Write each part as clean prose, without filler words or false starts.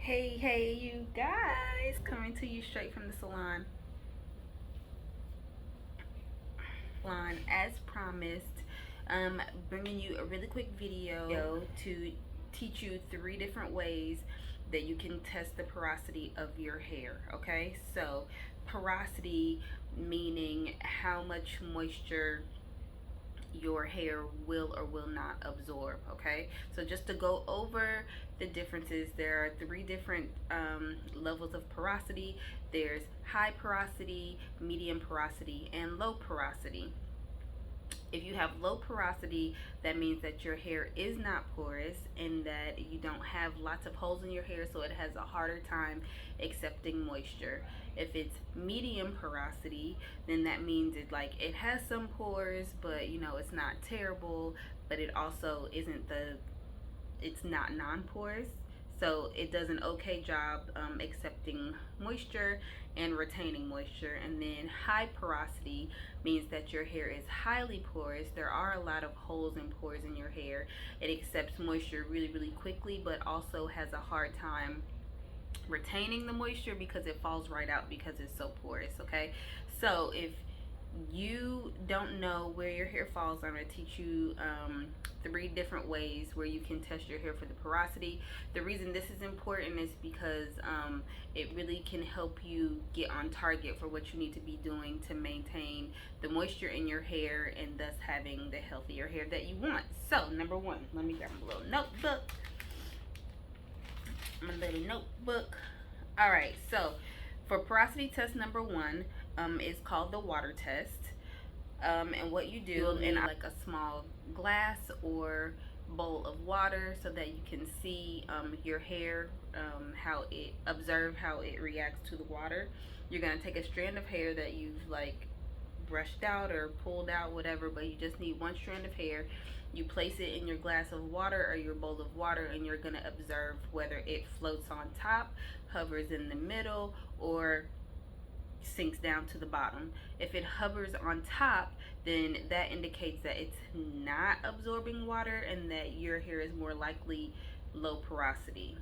Hey, you guys, coming to you straight from the salon. As promised, bringing you a really quick video to teach you 3 different ways that you can test the porosity of your hair. Okay, so porosity meaning how much moisture your hair will or will not absorb. Okay, so just to go over the differences, there are 3 different levels of porosity. There's high porosity, medium porosity, and low porosity. If you have low porosity, that means that your hair is not porous and that you don't have lots of holes in your hair, so it has a harder time accepting moisture. If it's medium porosity, then that means it has some pores, but it's not terrible, but it also isn't it's not non-porous, so it does an okay job accepting moisture and retaining moisture. And then high porosity means that your hair is highly porous. There are a lot of holes and pores in your hair. It accepts moisture really quickly, but also has a hard time retaining the moisture because it falls right out because it's so porous. Okay, so if you don't know where your hair falls, I'm going to teach you 3 different ways where you can test your hair for the porosity. The reason this is important is because it really can help you get on target for what you need to be doing to maintain the moisture in your hair and thus having the healthier hair that you want. So, number 1, let me grab a little notebook. All right, so for porosity test number 1, is called the water test. And what you do, in like a small glass or bowl of water, so that you can see your hair, how it observe how it reacts to the water. You're gonna take a strand of hair that you've brushed out or pulled out, whatever, but you just need one strand of hair. You place it in your glass of water or your bowl of water, and you're gonna observe whether it floats on top, hovers in the middle, or sinks down to the bottom. If it hovers on top, then that indicates that it's not absorbing water and that your hair is more likely low porosity.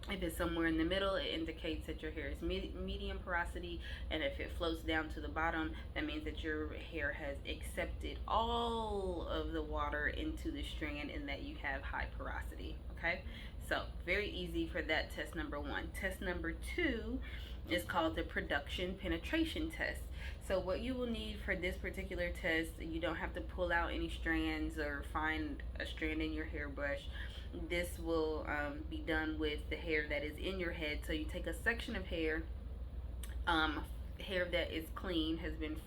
If it's somewhere in the middle, it indicates that your hair is medium porosity, and if it floats down to the bottom, that means that your hair has accepted all of the water into the strand and that you have high porosity. Okay, so very easy for that test number 1. Test number 2 is called the production penetration test. So what you will need for this particular test, you don't have to pull out any strands or find a strand in your hairbrush. This will be done with the hair that is in your head. So you take a section of hair, hair that is clean, has been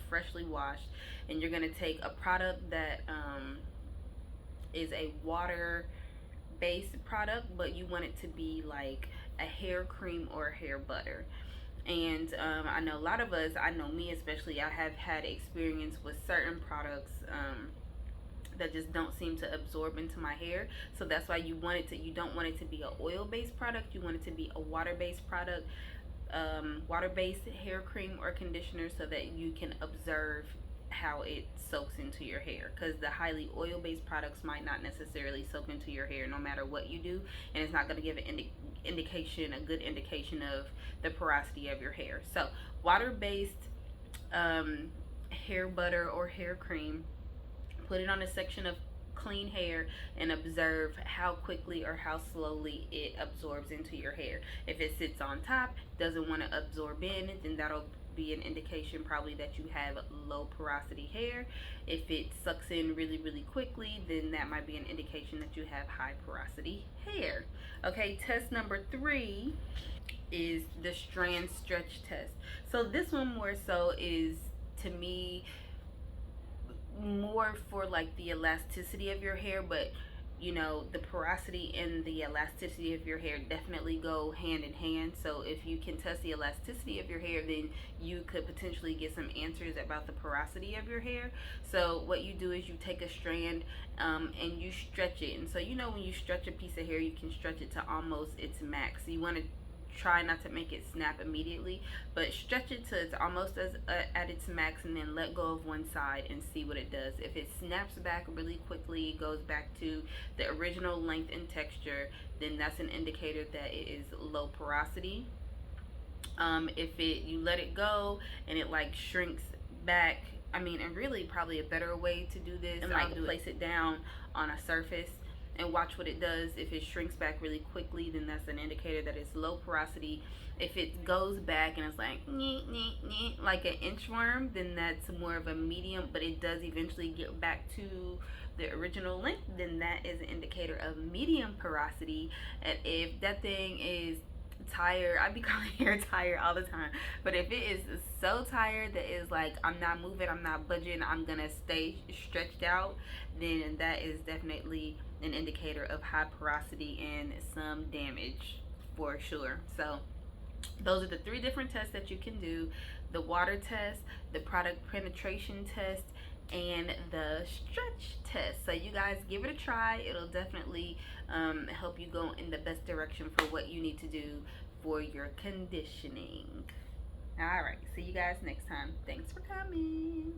freshly washed, and you're going to take a product that is a water based product, but you want it to be like a hair cream or a hair butter. And I know a lot of us, I know me especially, I have had experience with certain products that just don't seem to absorb into my hair. So that's why you don't want it to be an oil based product. You want it to be a water based product, water based hair cream or conditioner, so that you can observe how it soaks into your hair, because the highly oil based products might not necessarily soak into your hair no matter what you do, and it's not going to give an a good indication of the porosity of your hair. So water based hair butter or hair cream, put it on a section of clean hair and observe how quickly or how slowly it absorbs into your hair. If it sits on top, doesn't want to absorb in, then that'll be an indication probably that you have low porosity hair. If it sucks in really quickly, then that might be an indication that you have high porosity hair. Okay, test number 3 is the strand stretch test. So this one more so is, to me, more for like the elasticity of your hair, but the porosity and the elasticity of your hair definitely go hand in hand. So if you can test the elasticity of your hair, then you could potentially get some answers about the porosity of your hair. So what you do is you take a strand and you stretch it. And so when you stretch a piece of hair, you can stretch it to almost its max. You want to try not to make it snap immediately, but stretch it to it's almost as at its max, and then let go of one side and see what it does. If it snaps back really quickly, goes back to the original length and texture, then that's an indicator that it is low porosity. If you let it go and it like shrinks back, I mean, and really probably a better way to do this, and like place it down on a surface and watch what it does. If it shrinks back really quickly, then that's an indicator that it's low porosity. If it goes back and it's like like an inchworm, then that's more of a medium, but it does eventually get back to the original length, then that is an indicator of medium porosity. And if that thing is tired, I be calling hair tired all the time, but if it is so tired that it's like I'm not moving, I'm not budging, I'm gonna stay stretched out, then that is definitely an indicator of high porosity and some damage for sure. So those are the 3 different tests that you can do: the water test, the product penetration test, and the stretch test. So you guys give it a try. It'll definitely help you go in the best direction for what you need to do for your conditioning. All right, see you guys next time. Thanks for coming.